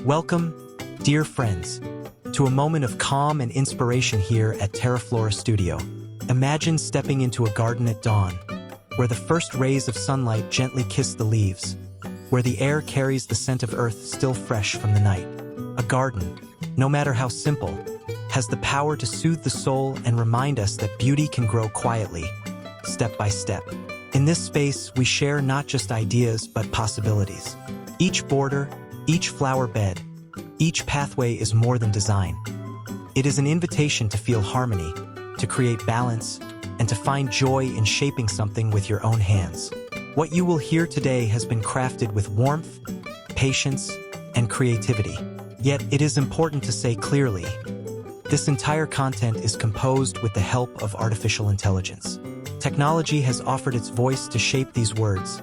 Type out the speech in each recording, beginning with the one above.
Welcome, dear friends, to a moment of calm and inspiration here at TERAFLORA Studio. Imagine stepping into a garden at dawn, where the first rays of sunlight gently kiss the leaves, where the air carries the scent of earth still fresh from the night. A garden, no matter how simple, has the power to soothe the soul and remind us that beauty can grow quietly, step by step. In this space, we share not just ideas but possibilities. Each border, each flower bed, each pathway is more than design. It is an invitation to feel harmony, to create balance, and to find joy in shaping something with your own hands. What you will hear today has been crafted with warmth, patience, and creativity. Yet it is important to say clearly, this entire content is composed with the help of artificial intelligence. Technology has offered its voice to shape these words,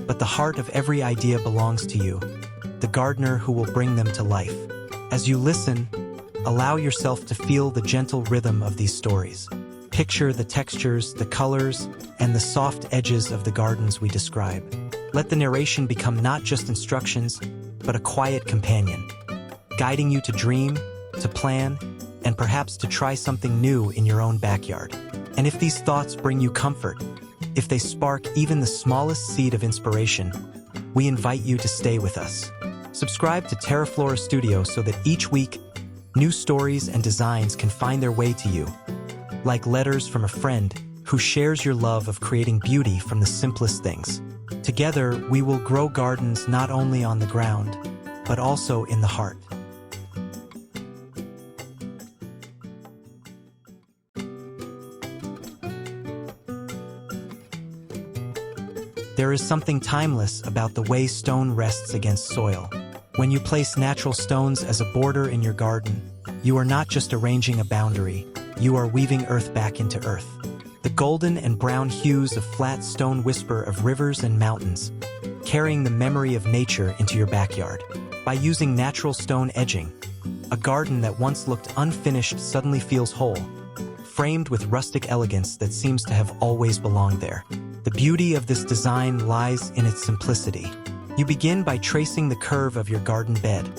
but the heart of every idea belongs to you, the gardener who will bring them to life. As you listen, allow yourself to feel the gentle rhythm of these stories. Picture the textures, the colors, and the soft edges of the gardens we describe. Let the narration become not just instructions, but a quiet companion, guiding you to dream, to plan, and perhaps to try something new in your own backyard. And if these thoughts bring you comfort, if they spark even the smallest seed of inspiration, we invite you to stay with us. Subscribe to TERAFLORA Studio so that each week, new stories and designs can find their way to you, like letters from a friend who shares your love of creating beauty from the simplest things. Together, we will grow gardens not only on the ground, but also in the heart. There is something timeless about the way stone rests against soil. When you place natural stones as a border in your garden, you are not just arranging a boundary, you are weaving earth back into earth. The golden and brown hues of flat stone whisper of rivers and mountains, carrying the memory of nature into your backyard. By using natural stone edging, a garden that once looked unfinished suddenly feels whole, framed with rustic elegance that seems to have always belonged there. The beauty of this design lies in its simplicity. You begin by tracing the curve of your garden bed,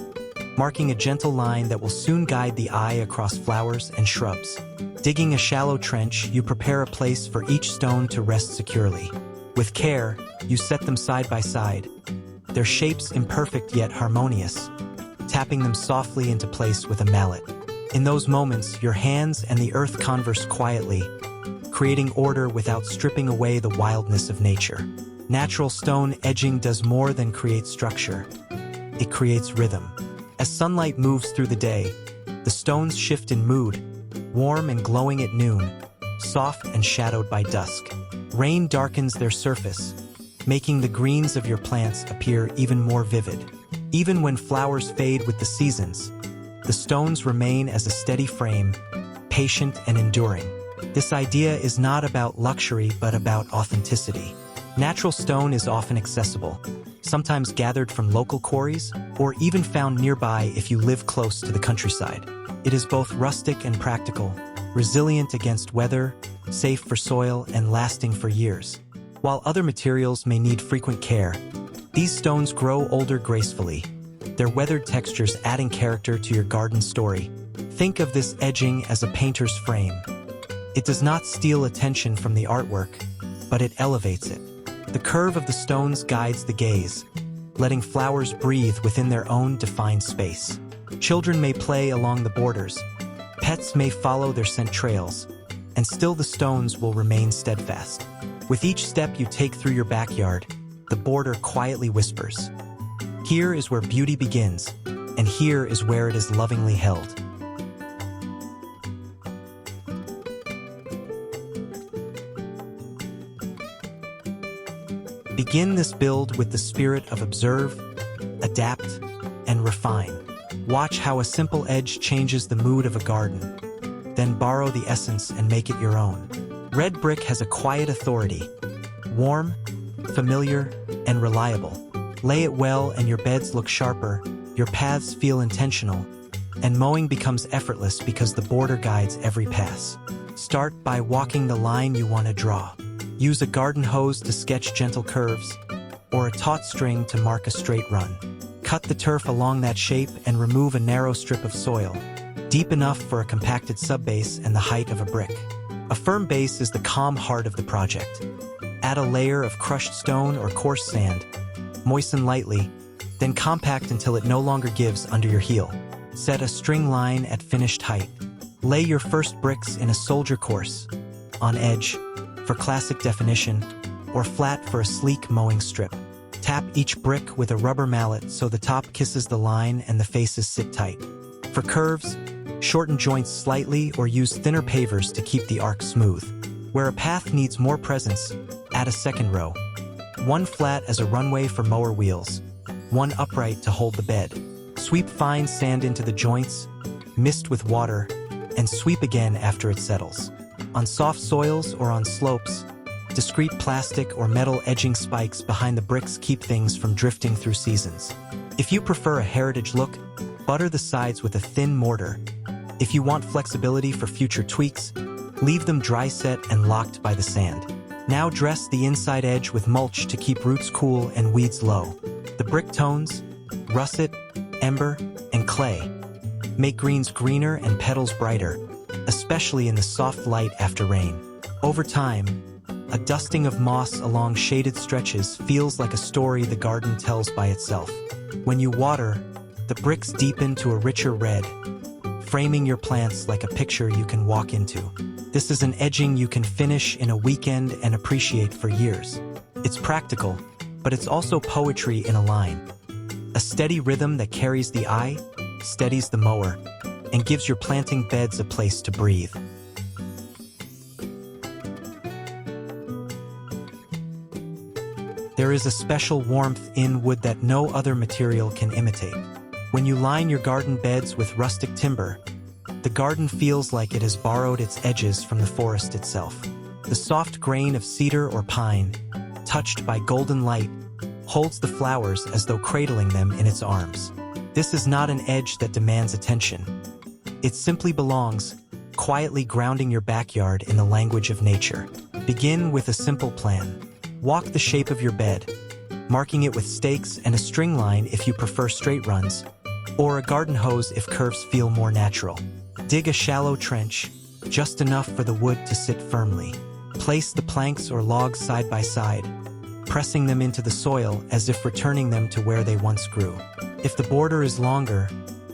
marking a gentle line that will soon guide the eye across flowers and shrubs. Digging a shallow trench, you prepare a place for each stone to rest securely. With care, you set them side by side, their shapes imperfect yet harmonious, tapping them softly into place with a mallet. In those moments, your hands and the earth converse quietly, creating order without stripping away the wildness of nature. Natural stone edging does more than create structure. It creates rhythm. As sunlight moves through the day, the stones shift in mood, warm and glowing at noon, soft and shadowed by dusk. Rain darkens their surface, making the greens of your plants appear even more vivid. Even when flowers fade with the seasons, the stones remain as a steady frame, patient and enduring. This idea is not about luxury but about authenticity. Natural stone is often accessible, sometimes gathered from local quarries or even found nearby if you live close to the countryside. It is both rustic and practical, resilient against weather, safe for soil, and lasting for years. While other materials may need frequent care, these stones grow older gracefully, their weathered textures adding character to your garden story. Think of this edging as a painter's frame. It does not steal attention from the artwork, but it elevates it. The curve of the stones guides the gaze, letting flowers breathe within their own defined space. Children may play along the borders, pets may follow their scent trails, and still the stones will remain steadfast. With each step you take through your backyard, the border quietly whispers, "Here is where beauty begins, and here is where it is lovingly held." Begin this build with the spirit of observe, adapt, and refine. Watch how a simple edge changes the mood of a garden, then borrow the essence and make it your own. Red brick has a quiet authority, warm, familiar, and reliable. Lay it well and your beds look sharper, your paths feel intentional, and mowing becomes effortless because the border guides every pass. Start by walking the line you want to draw. Use a garden hose to sketch gentle curves, or a taut string to mark a straight run. Cut the turf along that shape and remove a narrow strip of soil, deep enough for a compacted subbase and the height of a brick. A firm base is the calm heart of the project. Add a layer of crushed stone or coarse sand, moisten lightly, then compact until it no longer gives under your heel. Set a string line at finished height. Lay your first bricks in a soldier course, on edge, for classic definition, or flat for a sleek mowing strip. Tap each brick with a rubber mallet so the top kisses the line and the faces sit tight. For curves, shorten joints slightly or use thinner pavers to keep the arc smooth. Where a path needs more presence, add a second row. One flat as a runway for mower wheels, one upright to hold the bed. Sweep fine sand into the joints, mist with water, and sweep again after it settles. On soft soils or on slopes, discrete plastic or metal edging spikes behind the bricks keep things from drifting through seasons. If you prefer a heritage look, butter the sides with a thin mortar. If you want flexibility for future tweaks, leave them dry set and locked by the sand. Now dress the inside edge with mulch to keep roots cool and weeds low. The brick tones, russet, ember, and clay, make greens greener and petals brighter, especially in the soft light after rain. Over time, a dusting of moss along shaded stretches feels like a story the garden tells by itself. When you water, the bricks deepen to a richer red, framing your plants like a picture you can walk into. This is an edging you can finish in a weekend and appreciate for years. It's practical, but it's also poetry in a line. A steady rhythm that carries the eye, steadies the mower, and gives your planting beds a place to breathe. There is a special warmth in wood that no other material can imitate. When you line your garden beds with rustic timber, the garden feels like it has borrowed its edges from the forest itself. The soft grain of cedar or pine, touched by golden light, holds the flowers as though cradling them in its arms. This is not an edge that demands attention. It simply belongs, quietly grounding your backyard in the language of nature. Begin with a simple plan. Walk the shape of your bed, marking it with stakes and a string line if you prefer straight runs, or a garden hose if curves feel more natural. Dig a shallow trench, just enough for the wood to sit firmly. Place the planks or logs side by side, pressing them into the soil as if returning them to where they once grew. If the border is longer,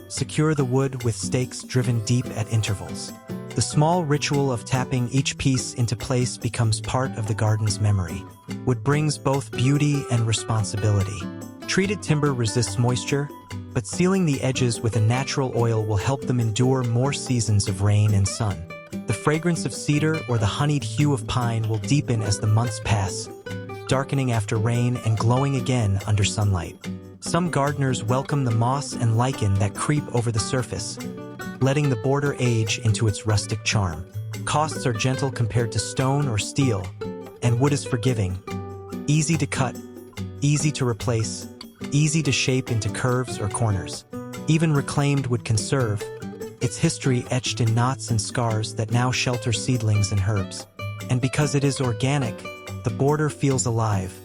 secure the wood with stakes driven deep at intervals. The small ritual of tapping each piece into place becomes part of the garden's memory. Wood brings both beauty and responsibility. Treated timber resists moisture, but sealing the edges with a natural oil will help them endure more seasons of rain and sun. The fragrance of cedar or the honeyed hue of pine will deepen as the months pass, darkening after rain and glowing again under sunlight. Some gardeners welcome the moss and lichen that creep over the surface, letting the border age into its rustic charm. Costs are gentle compared to stone or steel, and wood is forgiving, easy to cut, easy to replace, easy to shape into curves or corners. Even reclaimed wood can serve, its history etched in knots and scars that now shelter seedlings and herbs. And because it is organic, the border feels alive,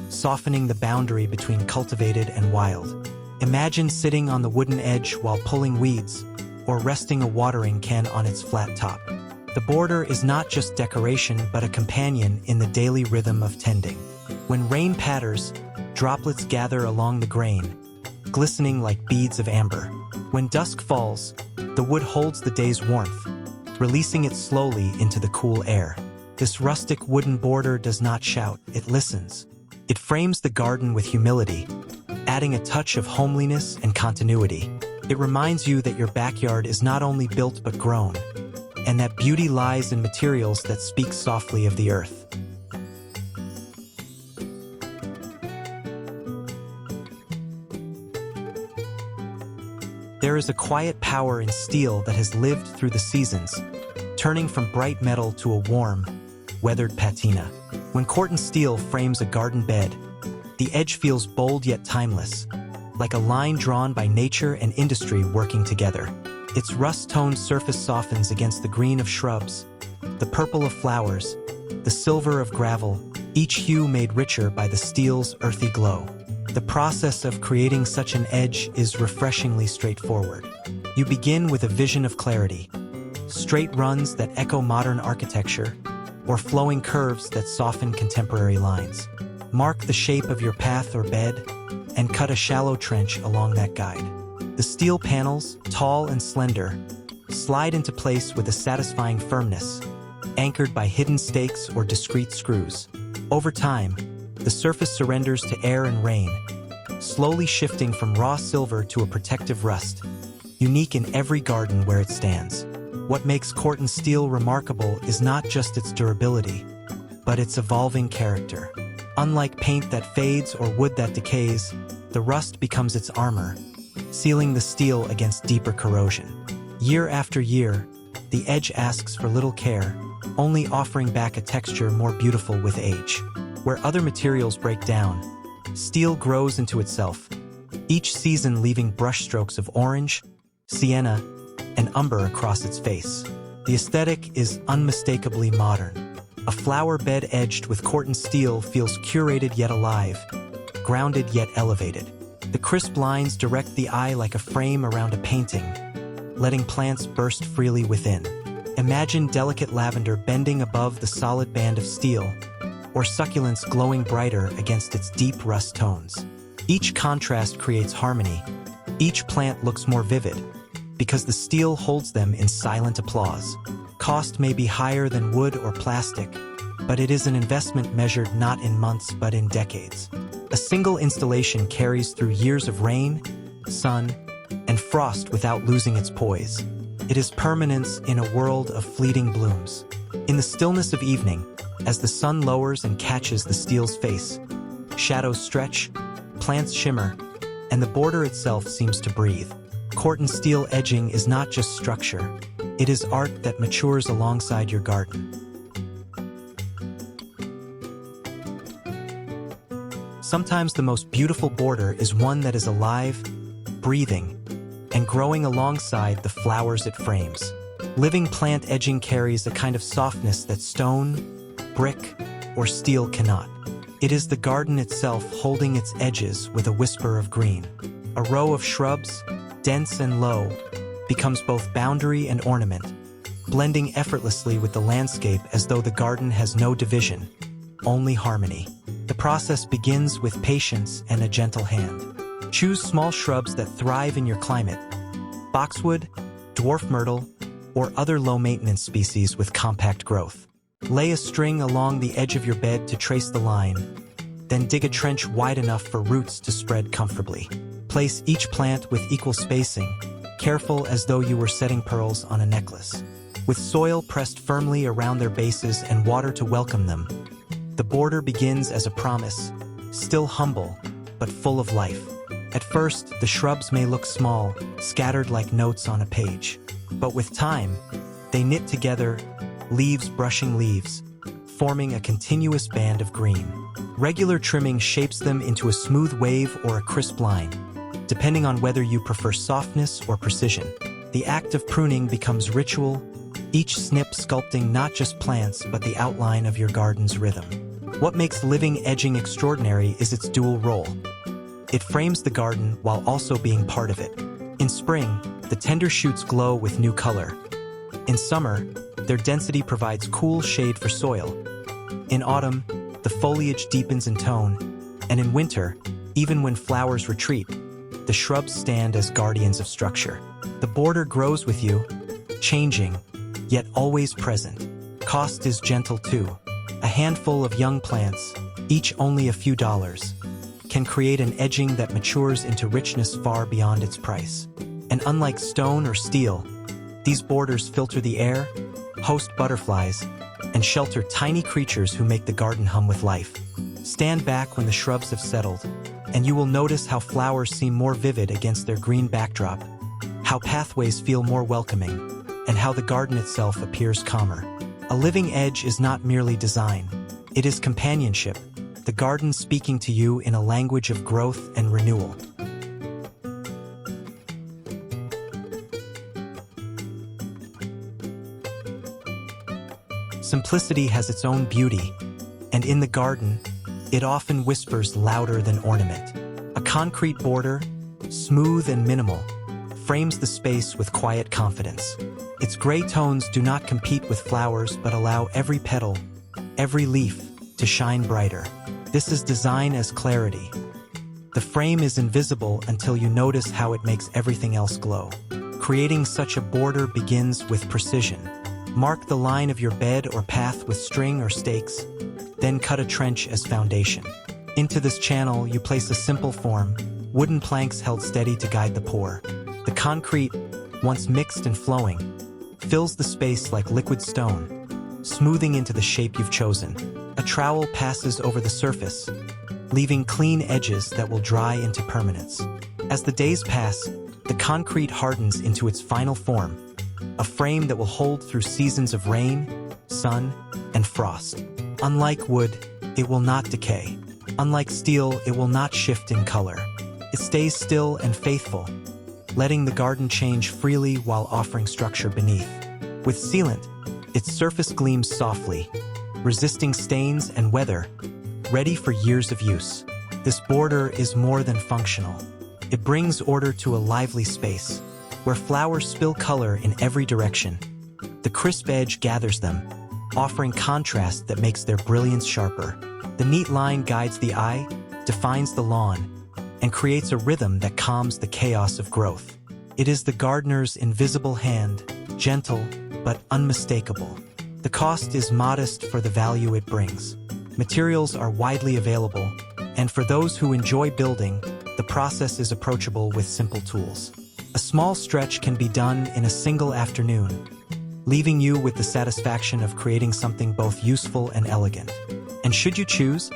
softening the boundary between cultivated and wild. Imagine sitting on the wooden edge while pulling weeds, or resting a watering can on its flat top. The border is not just decoration but a companion in the daily rhythm of tending. When rain patters, droplets gather along the grain, glistening like beads of amber. When dusk falls, the wood holds the day's warmth, releasing it slowly into the cool air. This rustic wooden border does not shout, it listens. It frames the garden with humility, adding a touch of homeliness and continuity. It reminds you that your backyard is not only built but grown, and that beauty lies in materials that speak softly of the earth. There is a quiet power in steel that has lived through the seasons, turning from bright metal to a warm, weathered patina. When corten steel frames a garden bed, the edge feels bold yet timeless, like a line drawn by nature and industry working together. Its rust-toned surface softens against the green of shrubs, the purple of flowers, the silver of gravel, each hue made richer by the steel's earthy glow. The The process of creating such an edge is refreshingly straightforward. You begin with a vision of clarity, straight runs that echo modern architecture, or flowing curves that soften contemporary lines. Mark the shape of your path or bed, and cut a shallow trench along that guide. The steel panels, tall and slender, slide into place with a satisfying firmness, anchored by hidden stakes or discrete screws. Over time, the surface surrenders to air and rain, slowly shifting from raw silver to a protective rust, unique in every garden where it stands. What makes corten steel remarkable is not just its durability, but its evolving character. Unlike paint that fades or wood that decays, the rust becomes its armor, sealing the steel against deeper corrosion. Year after year, the edge asks for little care, only offering back a texture more beautiful with age. Where other materials break down, steel grows into itself, each season leaving brushstrokes of orange, sienna, and umber across its face. The aesthetic is unmistakably modern. A flower bed edged with corten steel feels curated yet alive, grounded yet elevated. The crisp lines direct the eye like a frame around a painting, letting plants burst freely within. Imagine delicate lavender bending above the solid band of steel, or succulents glowing brighter against its deep rust tones. Each contrast creates harmony. Each plant looks more vivid, because the steel holds them in silent applause. Cost may be higher than wood or plastic, but it is an investment measured not in months but in decades. A single installation carries through years of rain, sun, and frost without losing its poise. It is permanence in a world of fleeting blooms. In the stillness of evening, as the sun lowers and catches the steel's face, shadows stretch, plants shimmer, and the border itself seems to breathe. Corten steel edging is not just structure, it is art that matures alongside your garden. Sometimes the most beautiful border is one that is alive, breathing, and growing alongside the flowers it frames. Living plant edging carries a kind of softness that stone, brick, or steel cannot. It is the garden itself holding its edges with a whisper of green. A row of shrubs, dense and low, becomes both boundary and ornament, blending effortlessly with the landscape as though the garden has no division, only harmony. The process begins with patience and a gentle hand. Choose small shrubs that thrive in your climate: boxwood, dwarf myrtle, or other low-maintenance species with compact growth. Lay a string along the edge of your bed to trace the line, then dig a trench wide enough for roots to spread comfortably. Place each plant with equal spacing, careful as though you were setting pearls on a necklace. With soil pressed firmly around their bases and water to welcome them, the border begins as a promise, still humble, but full of life. At first, the shrubs may look small, scattered like notes on a page. But with time, they knit together, leaves brushing leaves, forming a continuous band of green. Regular trimming shapes them into a smooth wave or a crisp line, depending on whether you prefer softness or precision. The act of pruning becomes ritual, each snip sculpting not just plants but the outline of your garden's rhythm. What makes living edging extraordinary is its dual role. It frames the garden while also being part of it. In spring, the tender shoots glow with new color. In summer, their density provides cool shade for soil. In autumn, the foliage deepens in tone. And in winter, even when flowers retreat, the shrubs stand as guardians of structure. The border grows with you, changing, yet always present. Cost is gentle too. A handful of young plants, each only a few dollars, can create an edging that matures into richness far beyond its price. And unlike stone or steel, these borders filter the air, host butterflies, and shelter tiny creatures who make the garden hum with life. Stand back when the shrubs have settled, and you will notice how flowers seem more vivid against their green backdrop, how pathways feel more welcoming, and how the garden itself appears calmer. A living edge is not merely design, it is companionship, the garden speaking to you in a language of growth and renewal. Simplicity has its own beauty, and in the garden, it often whispers louder than ornament. concrete border, smooth and minimal, frames the space with quiet confidence. Its gray tones do not compete with flowers but allow every petal, every leaf, to shine brighter. This is design as clarity. The frame is invisible until you notice how it makes everything else glow. Creating such a border begins with precision. Mark the line of your bed or path with string or stakes, then cut a trench as foundation. Into this channel, you place a simple form, wooden planks held steady to guide the pour. The concrete, once mixed and flowing, fills the space like liquid stone, smoothing into the shape you've chosen. A trowel passes over the surface, leaving clean edges that will dry into permanence. As the days pass, the concrete hardens into its final form, a frame that will hold through seasons of rain, sun, and frost. Unlike wood, it will not decay. Unlike steel, it will not shift in color. It stays still and faithful, letting the garden change freely while offering structure beneath. With sealant, its surface gleams softly, resisting stains and weather, ready for years of use. This border is more than functional. It brings order to a lively space, where flowers spill color in every direction. The crisp edge gathers them, offering contrast that makes their brilliance sharper. The neat line guides the eye, defines the lawn, and creates a rhythm that calms the chaos of growth. It is the gardener's invisible hand, gentle but unmistakable. The cost is modest for the value it brings. Materials are widely available, and for those who enjoy building, the process is approachable with simple tools. A small stretch can be done in a single afternoon, leaving you with the satisfaction of creating something both useful and elegant. And should you choose,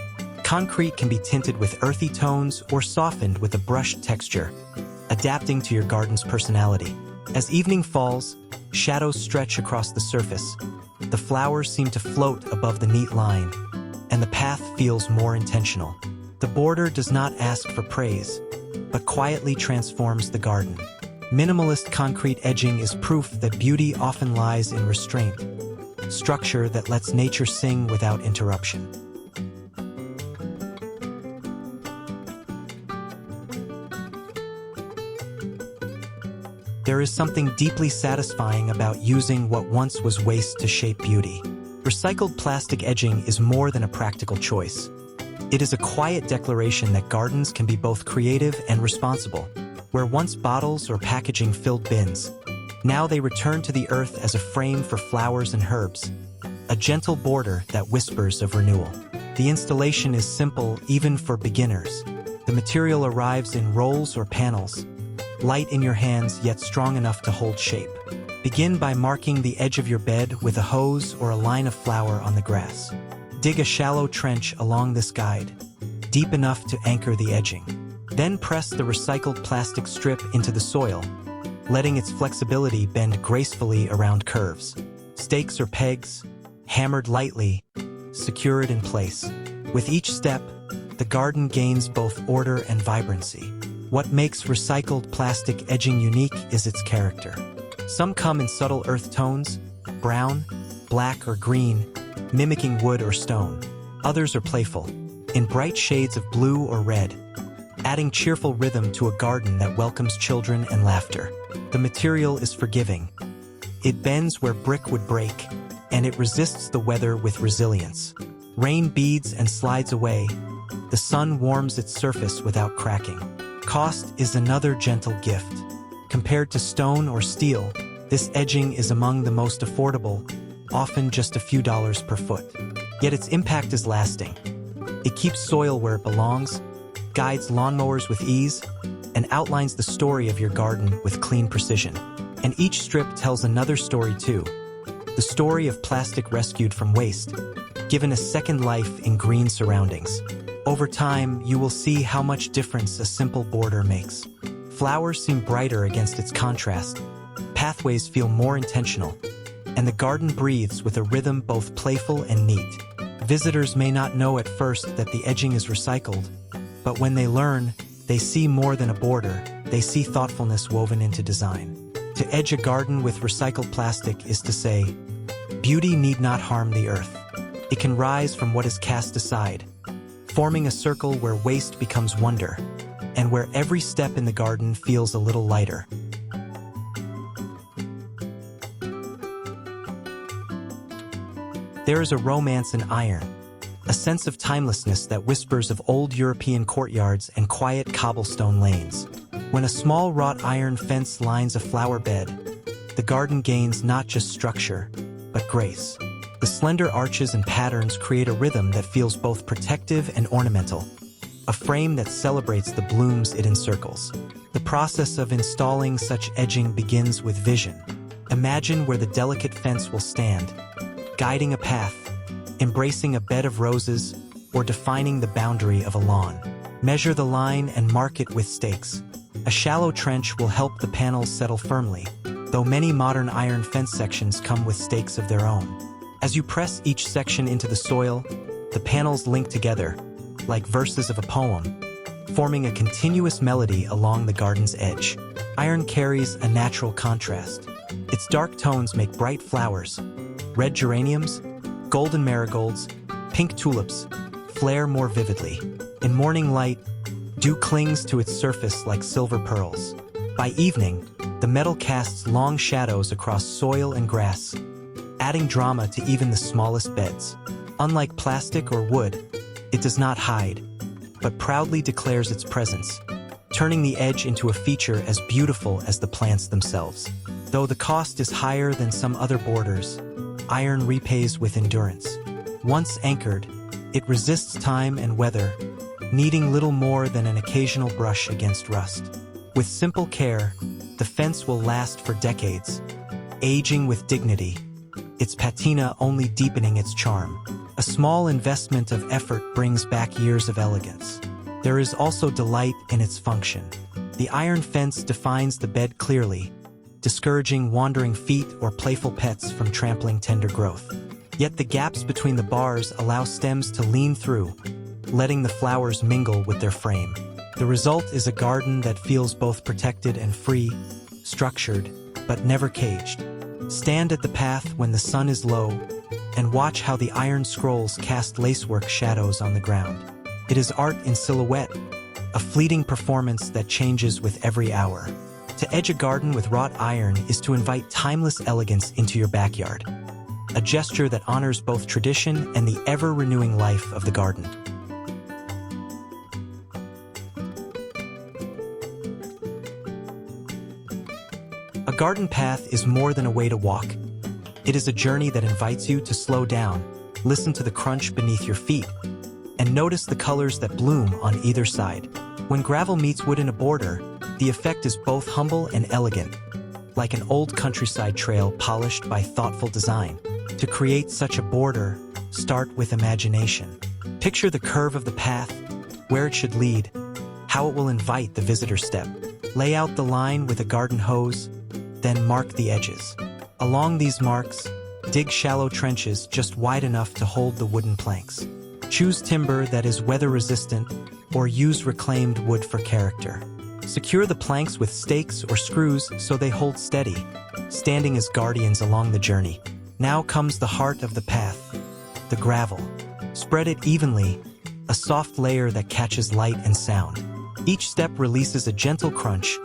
concrete can be tinted with earthy tones or softened with a brushed texture, adapting to your garden's personality. As evening falls, shadows stretch across the surface. The flowers seem to float above the neat line, and the path feels more intentional. The border does not ask for praise, but quietly transforms the garden. Minimalist concrete edging is proof that beauty often lies in restraint, structure that lets nature sing without interruption. There is something deeply satisfying about using what once was waste to shape beauty. Recycled plastic edging is more than a practical choice. It is a quiet declaration that gardens can be both creative and responsible. Where once bottles or packaging filled bins, now they return to the earth as a frame for flowers and herbs, a gentle border that whispers of renewal. The installation is simple even for beginners. The material arrives in rolls or panels, light in your hands yet strong enough to hold shape. Begin by marking the edge of your bed with a hose or a line of flour on the grass. Dig a shallow trench along this guide, deep enough to anchor the edging. Then press the recycled plastic strip into the soil, letting its flexibility bend gracefully around curves. Stakes or pegs, hammered lightly, secure it in place. With each step, the garden gains both order and vibrancy. What makes recycled plastic edging unique is its character. Some come in subtle earth tones, brown, black, or green, mimicking wood or stone. Others are playful, in bright shades of blue or red, adding cheerful rhythm to a garden that welcomes children and laughter. The material is forgiving. It bends where brick would break, and it resists the weather with resilience. Rain beads and slides away. The sun warms its surface without cracking. Cost is another gentle gift. Compared to stone or steel, this edging is among the most affordable, often just a few dollars per foot. Yet its impact is lasting. It keeps soil where it belongs, guides lawnmowers with ease, and outlines the story of your garden with clean precision. And each strip tells another story too. The story of plastic rescued from waste, given a second life in green surroundings. Over time, you will see how much difference a simple border makes. Flowers seem brighter against its contrast, pathways feel more intentional, and the garden breathes with a rhythm both playful and neat. Visitors may not know at first that the edging is recycled, but when they learn, they see more than a border, they see thoughtfulness woven into design. To edge a garden with recycled plastic is to say, beauty need not harm the earth. It can rise from what is cast aside, forming a circle where waste becomes wonder, and where every step in the garden feels a little lighter. There is a romance in iron, a sense of timelessness that whispers of old European courtyards and quiet cobblestone lanes. When a small wrought iron fence lines a flower bed, the garden gains not just structure, but grace. The slender arches and patterns create a rhythm that feels both protective and ornamental, a frame that celebrates the blooms it encircles. The process of installing such edging begins with vision. Imagine where the delicate fence will stand, guiding a path, embracing a bed of roses, or defining the boundary of a lawn. Measure the line and mark it with stakes. A shallow trench will help the panels settle firmly, though many modern iron fence sections come with stakes of their own. As you press each section into the soil, the panels link together, like verses of a poem, forming a continuous melody along the garden's edge. Iron carries a natural contrast. Its dark tones make bright flowers. Red geraniums, golden marigolds, pink tulips flare more vividly. In morning light, dew clings to its surface like silver pearls. By evening, the metal casts long shadows across soil and grass, adding drama to even the smallest beds. Unlike plastic or wood, it does not hide, but proudly declares its presence, turning the edge into a feature as beautiful as the plants themselves. Though the cost is higher than some other borders, iron repays with endurance. Once anchored, it resists time and weather, needing little more than an occasional brush against rust. With simple care, the fence will last for decades, aging with dignity, its patina only deepening its charm. A small investment of effort brings back years of elegance. There is also delight in its function. The iron fence defines the bed clearly, discouraging wandering feet or playful pets from trampling tender growth. Yet the gaps between the bars allow stems to lean through, letting the flowers mingle with their frame. The result is a garden that feels both protected and free, structured, but never caged. Stand at the path when the sun is low, and watch how the iron scrolls cast lacework shadows on the ground. It is art in silhouette, a fleeting performance that changes with every hour. To edge a garden with wrought iron is to invite timeless elegance into your backyard, a gesture that honors both tradition and the ever-renewing life of the garden. A garden path is more than a way to walk. It is a journey that invites you to slow down, listen to the crunch beneath your feet, and notice the colors that bloom on either side. When gravel meets wood in a border, the effect is both humble and elegant, like an old countryside trail polished by thoughtful design. To create such a border, start with imagination. Picture the curve of the path, where it should lead, how it will invite the visitor's step. Lay out the line with a garden hose, then mark the edges. Along these marks, dig shallow trenches just wide enough to hold the wooden planks. Choose timber that is weather-resistant or use reclaimed wood for character. Secure the planks with stakes or screws so they hold steady, standing as guardians along the journey. Now comes the heart of the path, the gravel. Spread it evenly, a soft layer that catches light and sound. Each step releases a gentle crunch,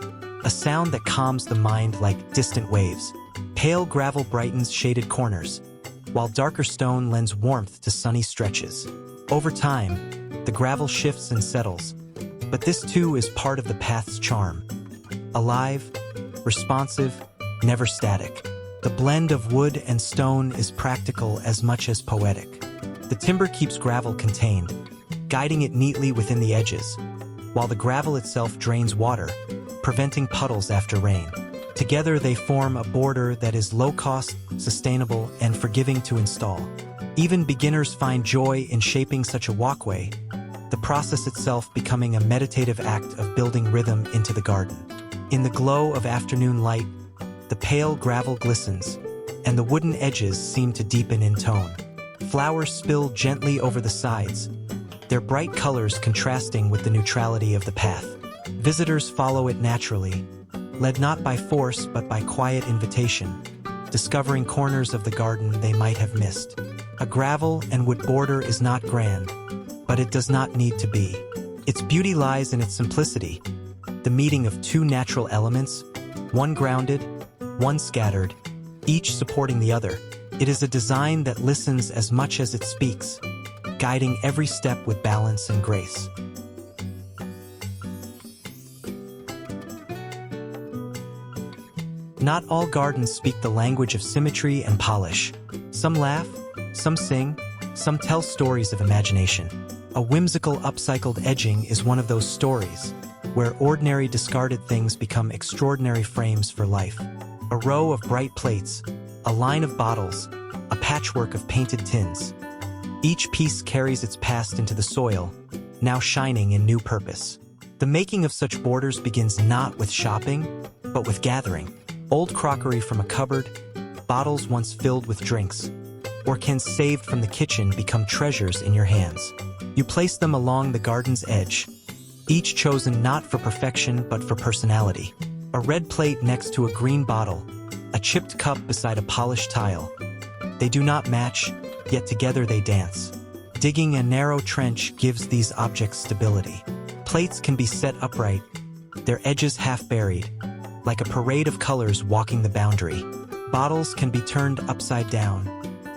a sound that calms the mind like distant waves. Pale gravel brightens shaded corners, while darker stone lends warmth to sunny stretches. Over time, the gravel shifts and settles, but this too is part of the path's charm. Alive, responsive, never static. The blend of wood and stone is practical as much as poetic. The timber keeps gravel contained, guiding it neatly within the edges, while the gravel itself drains water, preventing puddles after rain. Together they form a border that is low-cost, sustainable, and forgiving to install. Even beginners find joy in shaping such a walkway, the process itself becoming a meditative act of building rhythm into the garden. In the glow of afternoon light, the pale gravel glistens, and the wooden edges seem to deepen in tone. Flowers spill gently over the sides, their bright colors contrasting with the neutrality of the path. Visitors follow it naturally, led not by force but by quiet invitation, discovering corners of the garden they might have missed. A gravel and wood border is not grand, but it does not need to be. Its beauty lies in its simplicity, the meeting of two natural elements, one grounded, one scattered, each supporting the other. It is a design that listens as much as it speaks, guiding every step with balance and grace. Not all gardens speak the language of symmetry and polish. Some laugh, some sing, some tell stories of imagination. A whimsical upcycled edging is one of those stories, where ordinary discarded things become extraordinary frames for life. A row of bright plates, a line of bottles, a patchwork of painted tins. Each piece carries its past into the soil, now shining in new purpose. The making of such borders begins not with shopping, but with gathering. Old crockery from a cupboard, bottles once filled with drinks, or cans saved from the kitchen become treasures in your hands. You place them along the garden's edge, each chosen not for perfection but for personality. A red plate next to a green bottle, a chipped cup beside a polished tile. They do not match, yet together they dance. Digging a narrow trench gives these objects stability. Plates can be set upright, their edges half buried, like a parade of colors walking the boundary. Bottles can be turned upside down,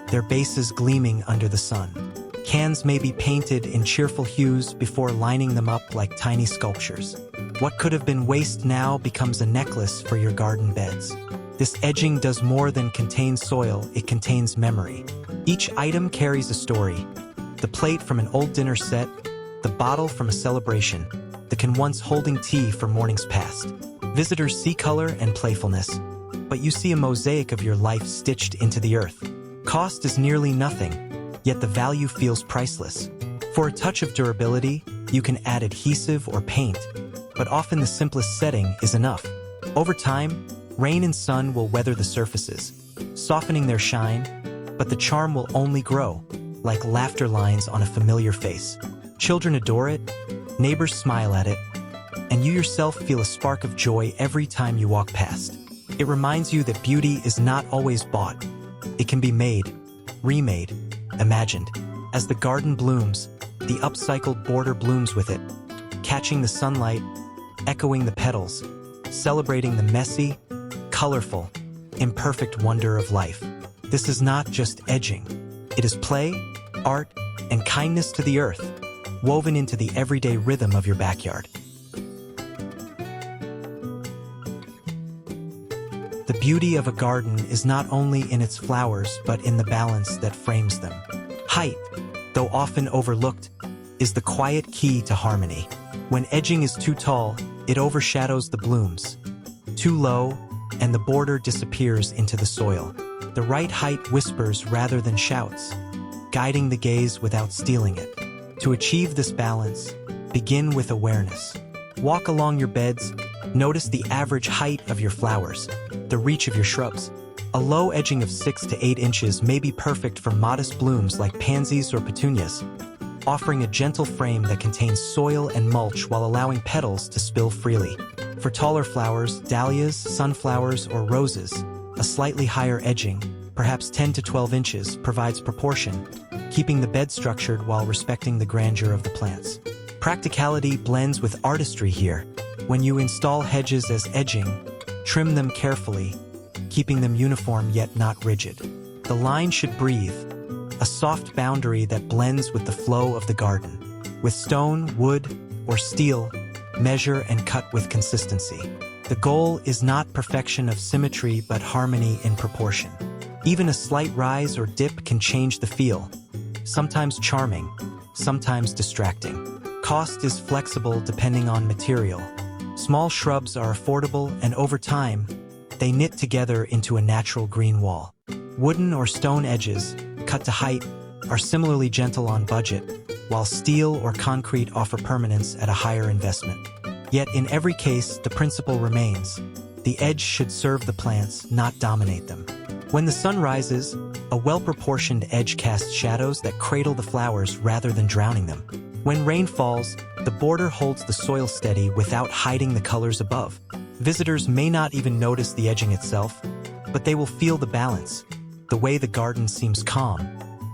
their bases gleaming under the sun. Cans may be painted in cheerful hues before lining them up like tiny sculptures. What could have been waste now becomes a necklace for your garden beds. This edging does more than contain soil, it contains memory. Each item carries a story. The plate from an old dinner set, the bottle from a celebration, the can once holding tea for mornings past. Visitors see color and playfulness, but you see a mosaic of your life stitched into the earth. Cost is nearly nothing, yet the value feels priceless. For a touch of durability, you can add adhesive or paint, but often the simplest setting is enough. Over time, rain and sun will weather the surfaces, softening their shine, but the charm will only grow, like laughter lines on a familiar face. Children adore it, neighbors smile at it, and you yourself feel a spark of joy every time you walk past. It reminds you that beauty is not always bought. It can be made, remade, imagined. As the garden blooms, the upcycled border blooms with it, catching the sunlight, echoing the petals, celebrating the messy, colorful, imperfect wonder of life. This is not just edging. It is play, art, and kindness to the earth, woven into the everyday rhythm of your backyard. The beauty of a garden is not only in its flowers but in the balance that frames them. Height, though often overlooked, is the quiet key to harmony. When edging is too tall, it overshadows the blooms. Too low, and the border disappears into the soil. The right height whispers rather than shouts, guiding the gaze without stealing it. To achieve this balance, begin with awareness. Walk along your beds, notice the average height of your flowers, the reach of your shrubs. A low edging of 6 to 8 inches may be perfect for modest blooms like pansies or petunias, offering a gentle frame that contains soil and mulch while allowing petals to spill freely. For taller flowers, dahlias, sunflowers, or roses, a slightly higher edging, perhaps 10 to 12 inches, provides proportion, keeping the bed structured while respecting the grandeur of the plants. Practicality blends with artistry here. When you install hedges as edging, trim them carefully, keeping them uniform yet not rigid. The line should breathe, a soft boundary that blends with the flow of the garden. With stone, wood, or steel, measure and cut with consistency. The goal is not perfection of symmetry but harmony in proportion. Even a slight rise or dip can change the feel, sometimes charming, sometimes distracting. Cost is flexible depending on material. Small shrubs are affordable, and over time, they knit together into a natural green wall. Wooden or stone edges, cut to height, are similarly gentle on budget, while steel or concrete offer permanence at a higher investment. Yet in every case, the principle remains. The edge should serve the plants, not dominate them. When the sun rises, a well-proportioned edge casts shadows that cradle the flowers rather than drowning them. When rain falls, the border holds the soil steady without hiding the colors above. Visitors may not even notice the edging itself, but they will feel the balance, the way the garden seems calm,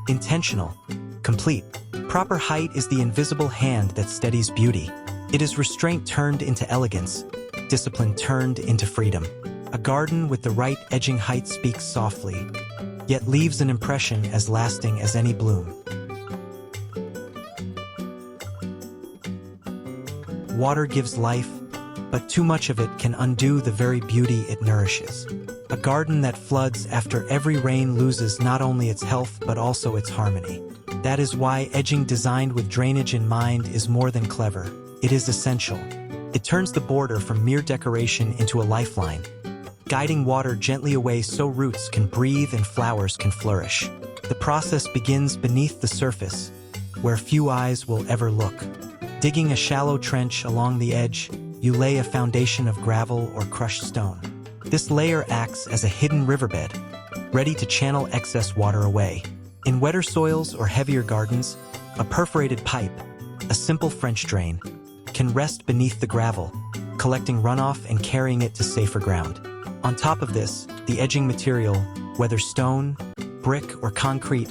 intentional, complete. Proper height is the invisible hand that steadies beauty. It is restraint turned into elegance, discipline turned into freedom. A garden with the right edging height speaks softly, yet leaves an impression as lasting as any bloom. Water gives life, but too much of it can undo the very beauty it nourishes. A garden that floods after every rain loses not only its health but also its harmony. That is why edging designed with drainage in mind is more than clever. It is essential. It turns the border from mere decoration into a lifeline, guiding water gently away so roots can breathe and flowers can flourish. The process begins beneath the surface, where few eyes will ever look. Digging a shallow trench along the edge, you lay a foundation of gravel or crushed stone. This layer acts as a hidden riverbed, ready to channel excess water away. In wetter soils or heavier gardens, a perforated pipe, a simple French drain, can rest beneath the gravel, collecting runoff and carrying it to safer ground. On top of this, the edging material, whether stone, brick, or concrete,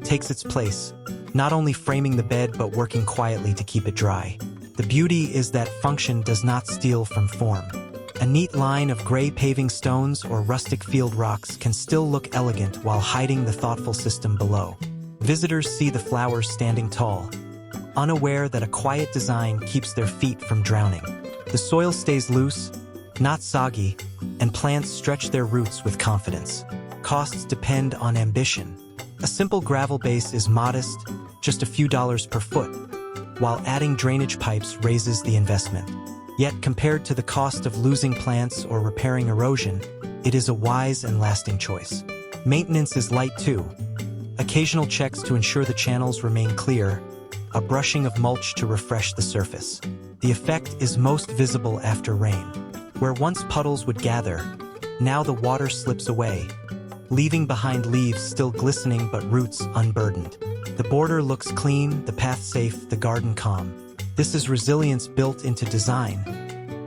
takes its place, not only framing the bed but working quietly to keep it dry. The beauty is that function does not steal from form. A neat line of gray paving stones or rustic field rocks can still look elegant while hiding the thoughtful system below. Visitors see the flowers standing tall, unaware that a quiet design keeps their feet from drowning. The soil stays loose, not soggy, and plants stretch their roots with confidence. Costs depend on ambition. A simple gravel base is modest, just a few dollars per foot, while adding drainage pipes raises the investment. Yet compared to the cost of losing plants or repairing erosion, it is a wise and lasting choice. Maintenance is light too. Occasional checks to ensure the channels remain clear, a brushing of mulch to refresh the surface. The effect is most visible after rain. Where once puddles would gather, now the water slips away, leaving behind leaves still glistening but roots unburdened. The border looks clean, the path safe, the garden calm. This is resilience built into design,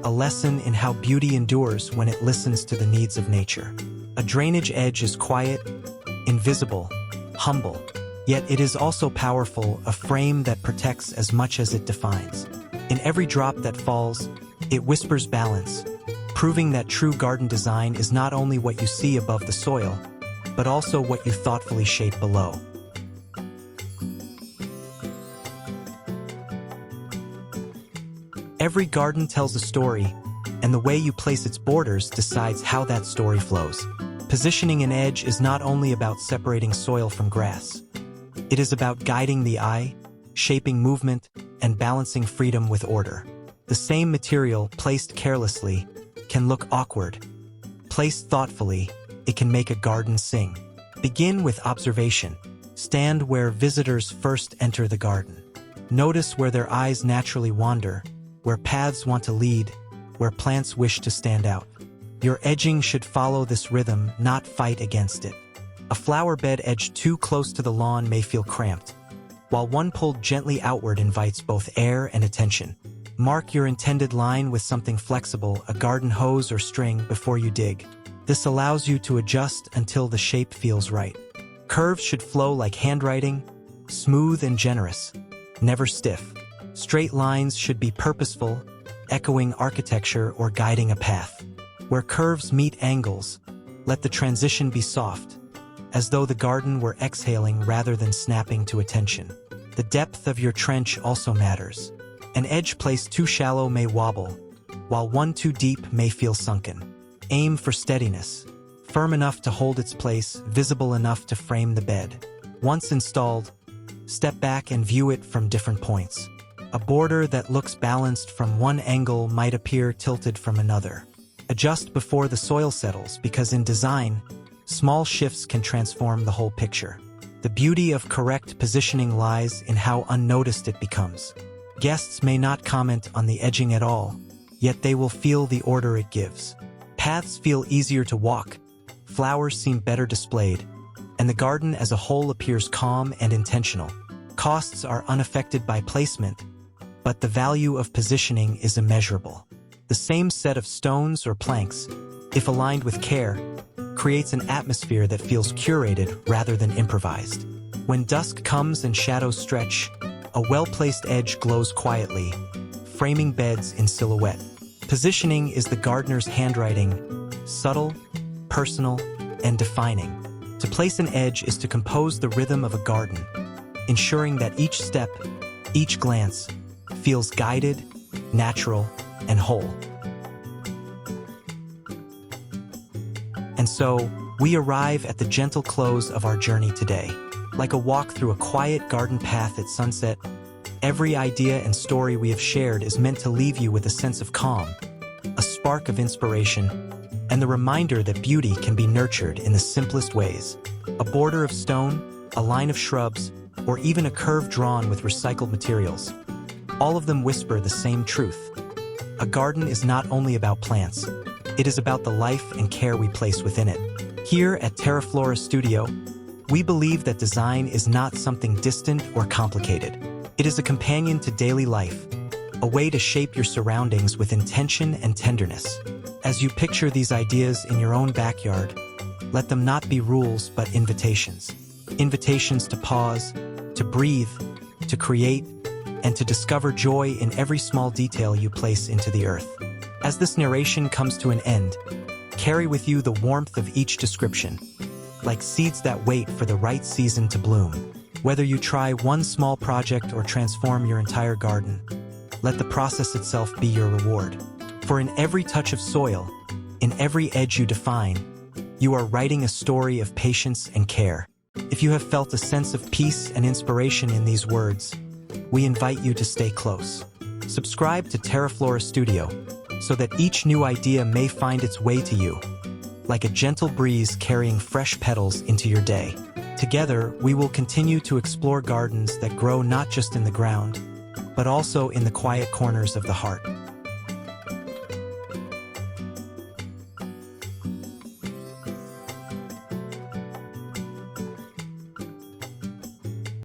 a lesson in how beauty endures when it listens to the needs of nature. A drainage edge is quiet, invisible, humble, yet it is also powerful, a frame that protects as much as it defines. In every drop that falls, it whispers balance, proving that true garden design is not only what you see above the soil, but also what you thoughtfully shape below. Every garden tells a story, and the way you place its borders decides how that story flows. Positioning an edge is not only about separating soil from grass. It is about guiding the eye, shaping movement, and balancing freedom with order. The same material, placed carelessly, can look awkward. Placed thoughtfully, it can make a garden sing. Begin with observation. Stand where visitors first enter the garden. Notice where their eyes naturally wander, where paths want to lead, where plants wish to stand out. Your edging should follow this rhythm, not fight against it. A flower bed edged too close to the lawn may feel cramped, while one pulled gently outward invites both air and attention. Mark your intended line with something flexible, a garden hose or string, before you dig. This allows you to adjust until the shape feels right. Curves should flow like handwriting, smooth and generous, never stiff. Straight lines should be purposeful, echoing architecture or guiding a path. Where curves meet angles, let the transition be soft, as though the garden were exhaling rather than snapping to attention. The depth of your trench also matters. An edge placed too shallow may wobble, while one too deep may feel sunken. Aim for steadiness, firm enough to hold its place, visible enough to frame the bed. Once installed, step back and view it from different points. A border that looks balanced from one angle might appear tilted from another. Adjust before the soil settles, because in design, small shifts can transform the whole picture. The beauty of correct positioning lies in how unnoticed it becomes. Guests may not comment on the edging at all, yet they will feel the order it gives. Paths feel easier to walk, flowers seem better displayed, and the garden as a whole appears calm and intentional. Costs are unaffected by placement, but the value of positioning is immeasurable. The same set of stones or planks, if aligned with care, creates an atmosphere that feels curated rather than improvised. When dusk comes and shadows stretch, A well-placed edge glows quietly, framing beds in silhouette. Positioning is the gardener's handwriting, subtle, personal, and defining. To place an edge is to compose the rhythm of a garden, ensuring that each step, each glance, feels guided, natural, and whole. And so, we arrive at the gentle close of our journey today. Like a walk through a quiet garden path at sunset, every idea and story we have shared is meant to leave you with a sense of calm, a spark of inspiration, and the reminder that beauty can be nurtured in the simplest ways. A border of stone, a line of shrubs, or even a curve drawn with recycled materials. All of them whisper the same truth. A garden is not only about plants, it is about the life and care we place within it. Here at TERAFLORA Studio, we believe that design is not something distant or complicated. It is a companion to daily life, a way to shape your surroundings with intention and tenderness. As you picture these ideas in your own backyard, let them not be rules but invitations. Invitations to pause, to breathe, to create, and to discover joy in every small detail you place into the earth. As this narration comes to an end, carry with you the warmth of each description, like seeds that wait for the right season to bloom. Whether you try one small project or transform your entire garden, let the process itself be your reward. For in every touch of soil, in every edge you define, you are writing a story of patience and care. If you have felt a sense of peace and inspiration in these words, we invite you to stay close. Subscribe to TERAFLORA Studio so that each new idea may find its way to you, like a gentle breeze carrying fresh petals into your day. Together, we will continue to explore gardens that grow not just in the ground, but also in the quiet corners of the heart.